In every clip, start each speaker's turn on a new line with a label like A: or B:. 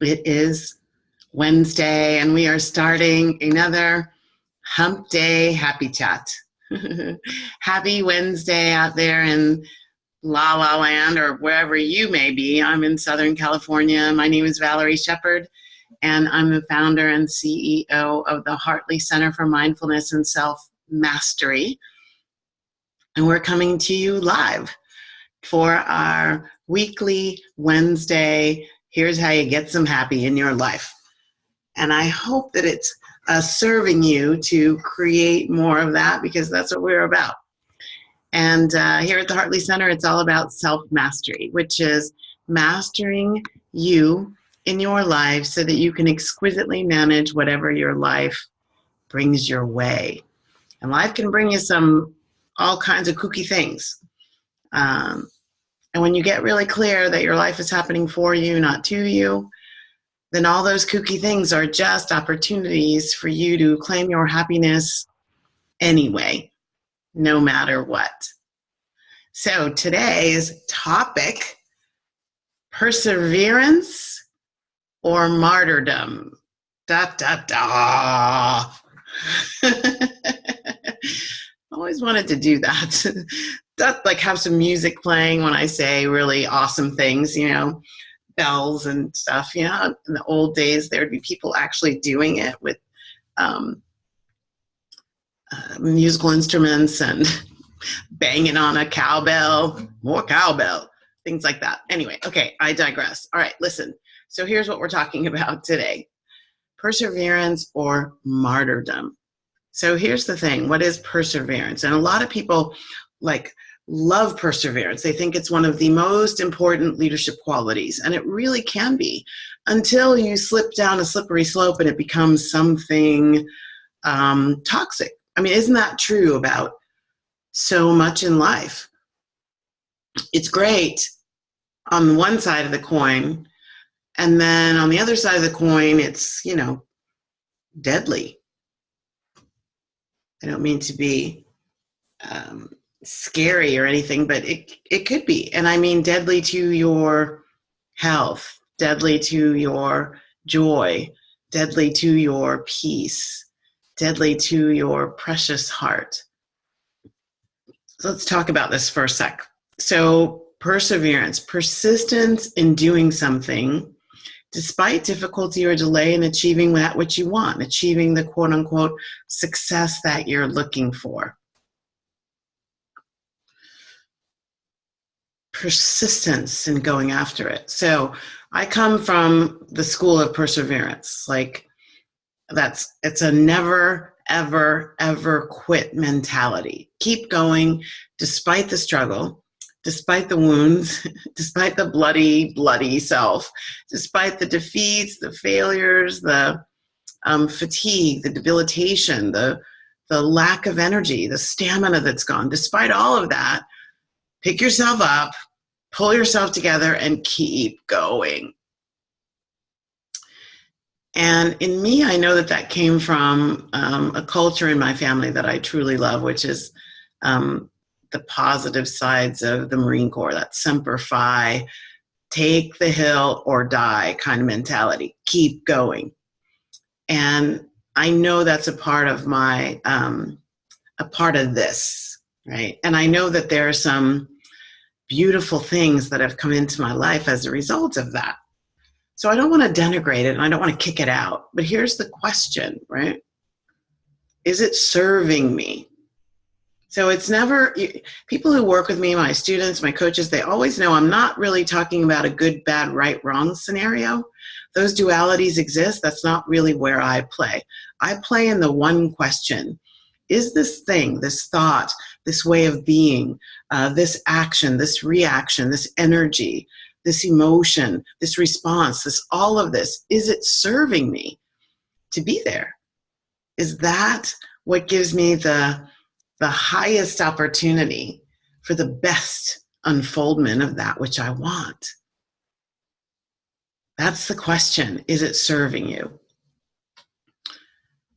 A: It is Wednesday, and we are starting another Hump Day Happy Chat. Happy Wednesday out there in La La Land or wherever you may be. I'm in Southern California. My name is Valerie Shepard, and I'm the founder and CEO of the Hartley Center for Mindfulness and Self-Mastery. And we're coming to you live for our weekly Wednesday, here's how you get some happy in your life. And I hope that it's serving you to create more of that, because that's what we're about. And here at the Hartley Center, it's all about self-mastery, which is mastering you in your life so that you can exquisitely manage whatever your life brings your way. And life can bring you all kinds of kooky things. And when you get really clear that your life is happening for you, not to you, then all those kooky things are just opportunities for you to claim your happiness anyway, no matter what. So today's topic, perseverance or martyrdom. Da, da, da. Always wanted to do that. Like have some music playing when I say really awesome things, bells and stuff. In the old days, there'd be people actually doing it with musical instruments and banging on a cowbell, more cowbell, things like that. Anyway, okay, I digress. All right, listen. So here's what we're talking about today. Perseverance or martyrdom. So here's the thing. What is perseverance? And a lot of people love perseverance. They think it's one of the most important leadership qualities, and it really can be, until you slip down a slippery slope and it becomes something toxic. I mean, isn't that true about so much in life? It's great on one side of the coin, and then on the other side of the coin, it's, deadly. I don't mean to be scary or anything, but it could be. And I mean deadly to your health, deadly to your joy, deadly to your peace, deadly to your precious heart. So let's talk about this for a sec. So perseverance, persistence in doing something despite difficulty or delay in achieving that which you want, achieving the quote unquote success that you're looking for. Persistence in going after it. So I come from the school of perseverance. It's a never, ever, ever quit mentality. Keep going despite the struggle, despite the wounds, despite the bloody self, despite the defeats, the failures, the fatigue, the debilitation, the lack of energy, the stamina that's gone. Despite all of that, pick yourself up, pull yourself together, and keep going. And in me, I know that came from a culture in my family that I truly love, which is the positive sides of the Marine Corps, that Semper Fi, take the hill or die kind of mentality. Keep going. And I know that's a part of a part of this, right? And I know that there are some beautiful things that have come into my life as a result of that. So I don't want to denigrate it and I don't want to kick it out. But here's the question, right? Is it serving me? So it's never, people who work with me, my students, my coaches, they always know I'm not really talking about a good, bad, right, wrong scenario. Those dualities exist. That's not really where I play. I play in the one question. Is this thing, this thought, this way of being, this action, this reaction, this energy, this emotion, this response, all of this, is it serving me to be there? Is that what gives me the highest opportunity for the best unfoldment of that which I want? That's the question. Is it serving you?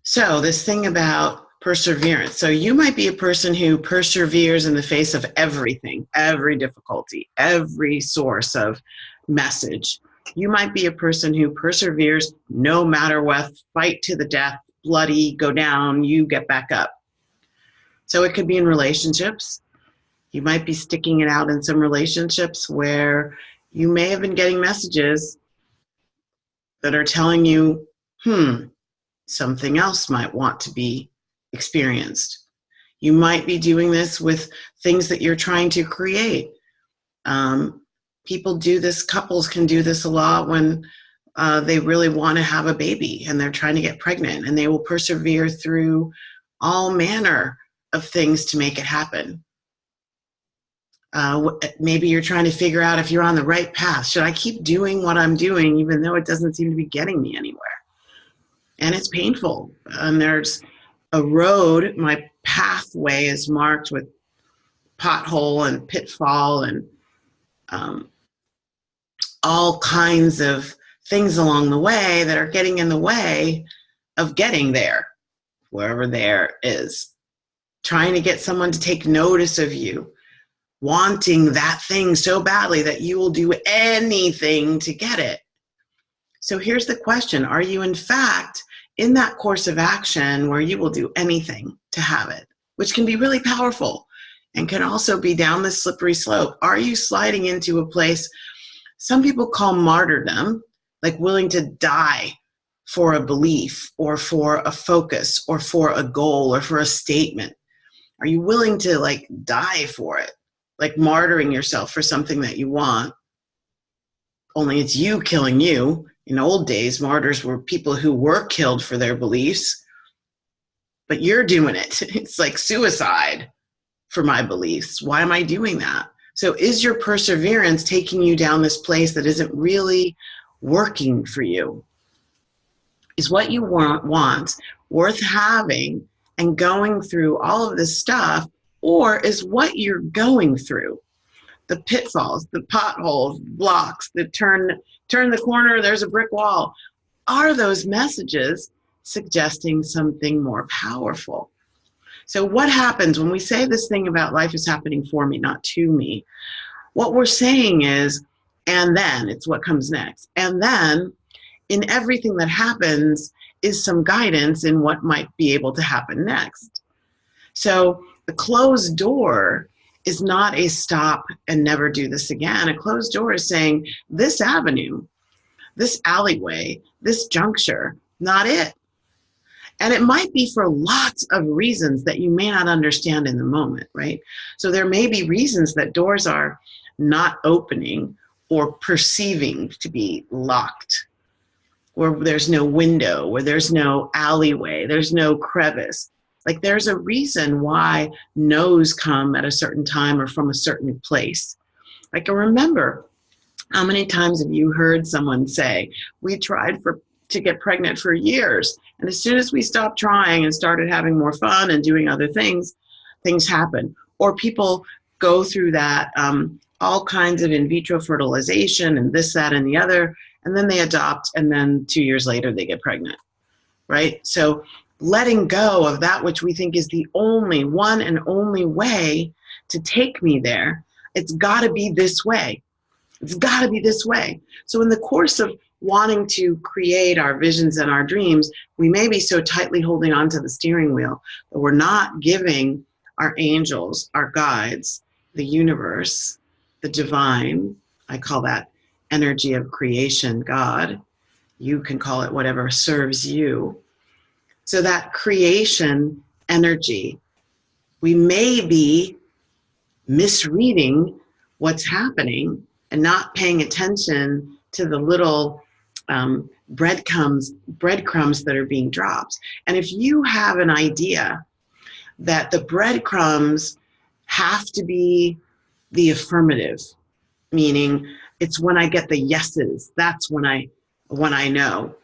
A: So this thing about perseverance. So you might be a person who perseveres in the face of everything, every difficulty, every source of message, You might be a person who perseveres no matter what, fight to the death, bloody, go down, you get back up. So it could be in relationships. You might be sticking it out in some relationships where you may have been getting messages that are telling you, something else might want to be experienced. You might be doing this with things that you're trying to create. People do this, couples can do this a lot when they really want to have a baby and they're trying to get pregnant, and they will persevere through all manner of things to make it happen. Maybe you're trying to figure out if you're on the right path. Should I keep doing what I'm doing even though it doesn't seem to be getting me anywhere? And it's painful. And there's a road, my pathway is marked with pothole and pitfall and all kinds of things along the way that are getting in the way of getting there, wherever there is. Trying to get someone to take notice of you, wanting that thing so badly that you will do anything to get it. So here's the question. Are you in fact in that course of action where you will do anything to have it, which can be really powerful and can also be down the slippery slope? Are you sliding into a place some people call martyrdom, like willing to die for a belief or for a focus or for a goal or for a statement? Are you willing to like die for it? Like martyring yourself for something that you want, only it's you killing you. In old days, martyrs were people who were killed for their beliefs, but you're doing it. It's like suicide for my beliefs. Why am I doing that? So is your perseverance taking you down this place that isn't really working for you? Is what you want worth having and going through all of this stuff, or is what you're going through, the pitfalls, the potholes, blocks, the turn the corner, there's a brick wall, are those messages suggesting something more powerful? So what happens when we say this thing about life is happening for me, not to me? What we're saying is, and then, it's what comes next. And then, in everything that happens is some guidance in what might be able to happen next. So the closed door is not a stop and never do this again. A closed door is saying, this avenue, this alleyway, this juncture, not it. And it might be for lots of reasons that you may not understand in the moment, right? So there may be reasons that doors are not opening or perceiving to be locked, where there's no window, where there's no alleyway, there's no crevice. Like there's a reason why no's come at a certain time or from a certain place. Like I remember, how many times have you heard someone say, we tried to get pregnant for years, and as soon as we stopped trying and started having more fun and doing other things, things happen. Or people go through that, all kinds of in vitro fertilization and this, that, and the other, and then they adopt, and then 2 years later they get pregnant, right? So letting go of that which we think is the only one and only way to take me there, it's got to be this way. It's got to be this way. So in the course of wanting to create our visions and our dreams, we may be so tightly holding on to the steering wheel that we're not giving our angels, our guides, the universe, the divine, I call that energy of creation, God. You can call it whatever serves you. So that creation energy, we may be misreading what's happening and not paying attention to the little breadcrumbs that are being dropped. And if you have an idea that the breadcrumbs have to be the affirmative, meaning it's when I get the yeses, that's when I know.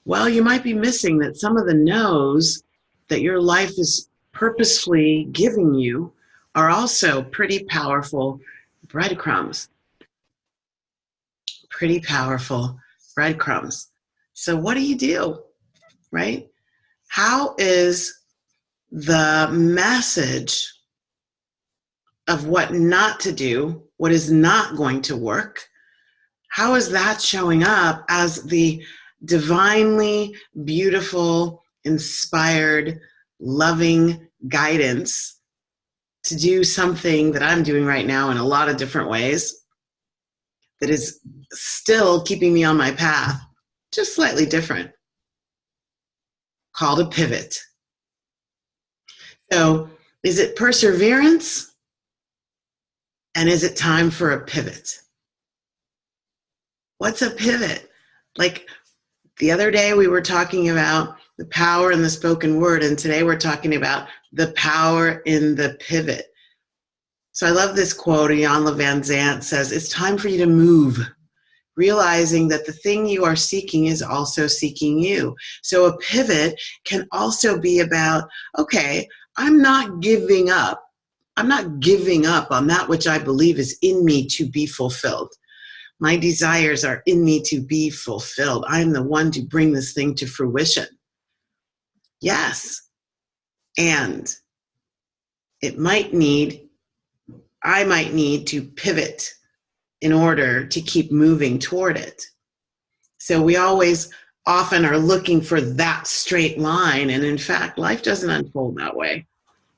A: Well, you might be missing that some of the no's that your life is purposefully giving you are also pretty powerful breadcrumbs. Pretty powerful breadcrumbs. So what do you do, right? How is the message of what not to do, what is not going to work, how is that showing up as the divinely beautiful, inspired, loving guidance to do something that I'm doing right now in a lot of different ways that is still keeping me on my path, just slightly different, called a pivot. So is it perseverance? And is it time for a pivot? What's a pivot? Like the other day we were talking about the power in the spoken word, and today we're talking about the power in the pivot. So I love this quote. Ian Van Zant says, it's time for you to move, realizing that the thing you are seeking is also seeking you. So a pivot can also be about, okay, I'm not giving up. I'm not giving up on that which I believe is in me to be fulfilled. My desires are in me to be fulfilled. I'm the one to bring this thing to fruition. Yes. And I might need to pivot in order to keep moving toward it. So we always often are looking for that straight line. And in fact, life doesn't unfold that way,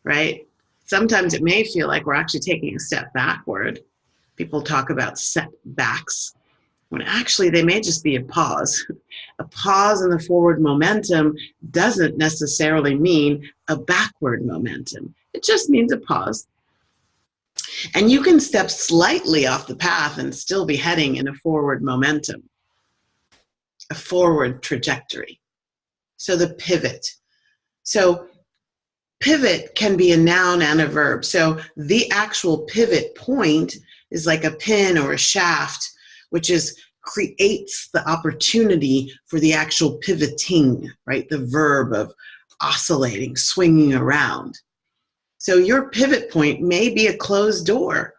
A: right? Sometimes it may feel like we're actually taking a step backward. People talk about setbacks, when actually they may just be a pause. A pause in the forward momentum doesn't necessarily mean a backward momentum. It just means a pause. And you can step slightly off the path and still be heading in a forward momentum, a forward trajectory. So the pivot. So pivot can be a noun and a verb. So the actual pivot point is like a pin or a shaft, which creates the opportunity for the actual pivoting, right? The verb of oscillating, swinging around. So your pivot point may be a closed door.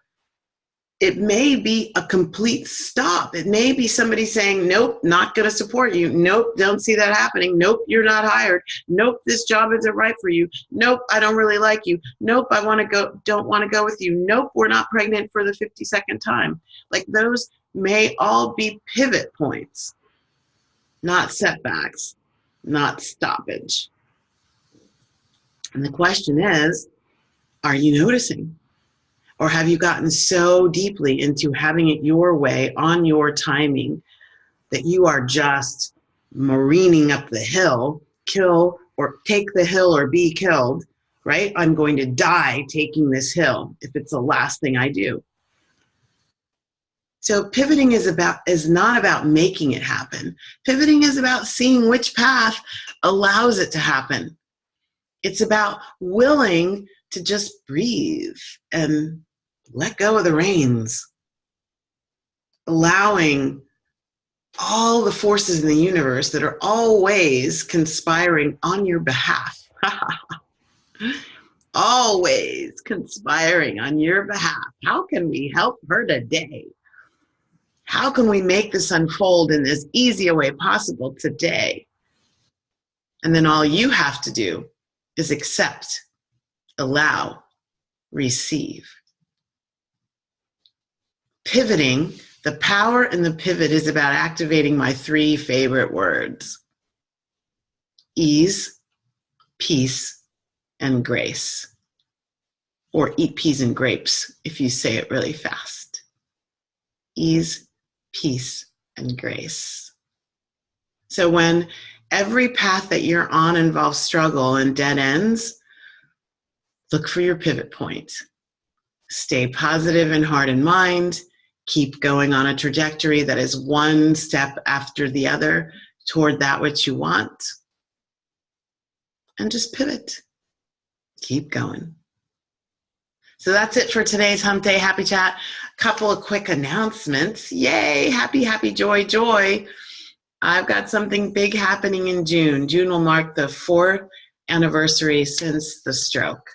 A: It may be a complete stop. It may be somebody saying, nope, not going to support you. Nope, don't see that happening. Nope, you're not hired. Nope, this job isn't right for you. Nope, I don't really like you. Nope, don't want to go with you. Nope, we're not pregnant for the 52nd time. Like those may all be pivot points, not setbacks, not stoppage. And the question is, are you noticing? Or have you gotten so deeply into having it your way on your timing that you are just marining up the hill, kill or take the hill or be killed, right? I'm going to die taking this hill if it's the last thing I do. So pivoting is not about making it happen. Pivoting is about seeing which path allows it to happen. It's about willing to just breathe and let go of the reins, allowing all the forces in the universe that are always conspiring on your behalf, always conspiring on your behalf. How can we help her today? How can we make this unfold in as easy a way possible today? And then all you have to do is accept, allow, receive. Pivoting, the power in the pivot is about activating my 3 favorite words: ease, peace, and grace. Or eat peas and grapes if you say it really fast. Ease, peace, and grace. So when every path that you're on involves struggle and dead ends, look for your pivot point. Stay positive in heart and mind. Keep going on a trajectory that is one step after the other toward that which you want. And just pivot. Keep going. So that's it for today's Hump Day Happy Chat. Couple of quick announcements. Yay, happy, happy, joy, joy. I've got something big happening in June. June will mark the 4th anniversary since the stroke.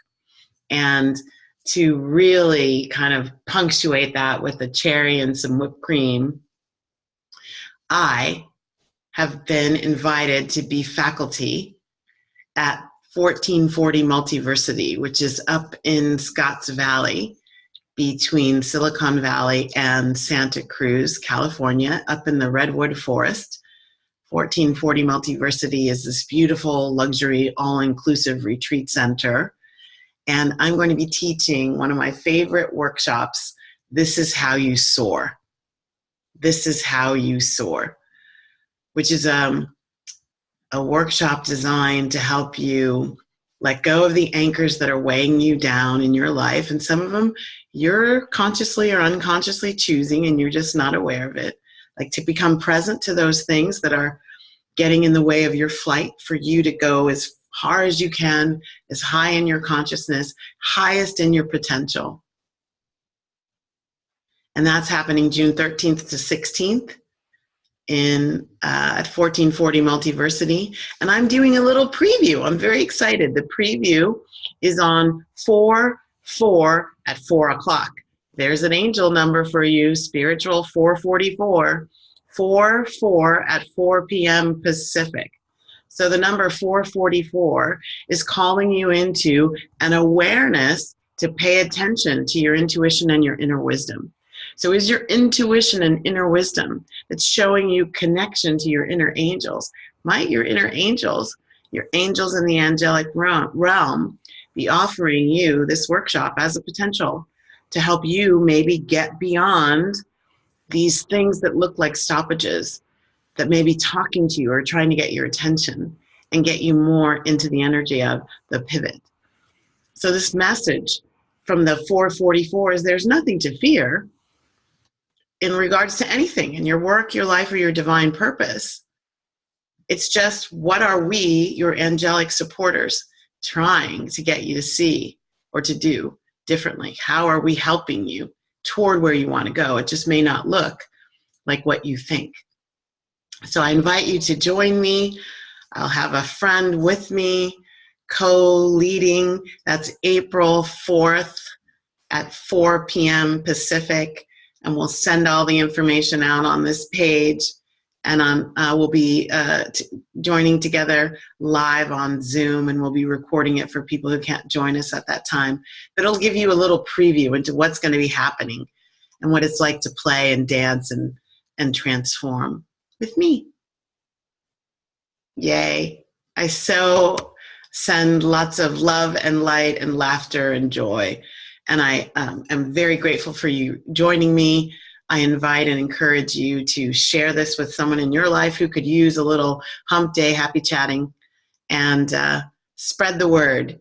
A: And to really kind of punctuate that with a cherry and some whipped cream, I have been invited to be faculty at 1440 Multiversity, which is up in Scotts Valley. between Silicon Valley and Santa Cruz, California, up in the Redwood Forest. 1440 Multiversity is this beautiful, luxury, all-inclusive retreat center. And I'm going to be teaching one of my favorite workshops, This is How You Soar. This is How You Soar, which is a workshop designed to help you let go of the anchors that are weighing you down in your life. And some of them you're consciously or unconsciously choosing and you're just not aware of it. Like to become present to those things that are getting in the way of your flight, for you to go as far as you can, as high in your consciousness, highest in your potential. And that's happening June 13th to 16th at 1440 Multiversity. And I'm doing a little preview. I'm very excited. The preview is on 4/4 at 4 o'clock. There's an angel number for you, spiritual 444. 4/4 at 4 p.m. Pacific. So the number 444 is calling you into an awareness to pay attention to your intuition and your inner wisdom. So is your intuition and inner wisdom that's showing you connection to your inner angels? Might your inner angels, your angels in the angelic realm, be offering you this workshop as a potential to help you maybe get beyond these things that look like stoppages, that may be talking to you or trying to get your attention and get you more into the energy of the pivot. So this message from the 444 is there's nothing to fear in regards to anything in your work, your life, or your divine purpose. It's just, what are we, your angelic supporters, trying to get you to see or to do differently? How are we helping you toward where you want to go? It just may not look like what you think. So I invite you to join me. I'll have a friend with me co-leading. That's April 4th at 4 p.m. Pacific. And we'll send all the information out on this page. And we'll be joining together live on Zoom, and we'll be recording it for people who can't join us at that time. But it'll give you a little preview into what's going to be happening and what it's like to play and dance and transform with me. Yay. I so send lots of love and light and laughter and joy. And I am very grateful for you joining me. I invite and encourage you to share this with someone in your life who could use a little Hump Day Happy Chatting, and spread the word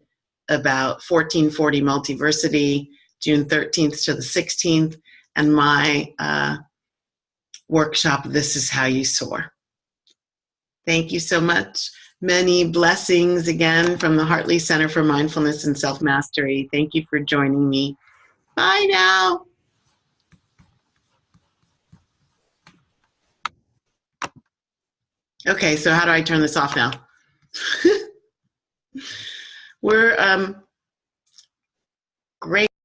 A: about 1440 Multiversity, June 13th to the 16th, and my workshop, This is How You Soar. Thank you so much. Many blessings again from the Hartley Center for Mindfulness and Self-Mastery. Thank you for joining me. Bye now. Okay, so how do I turn this off now? We're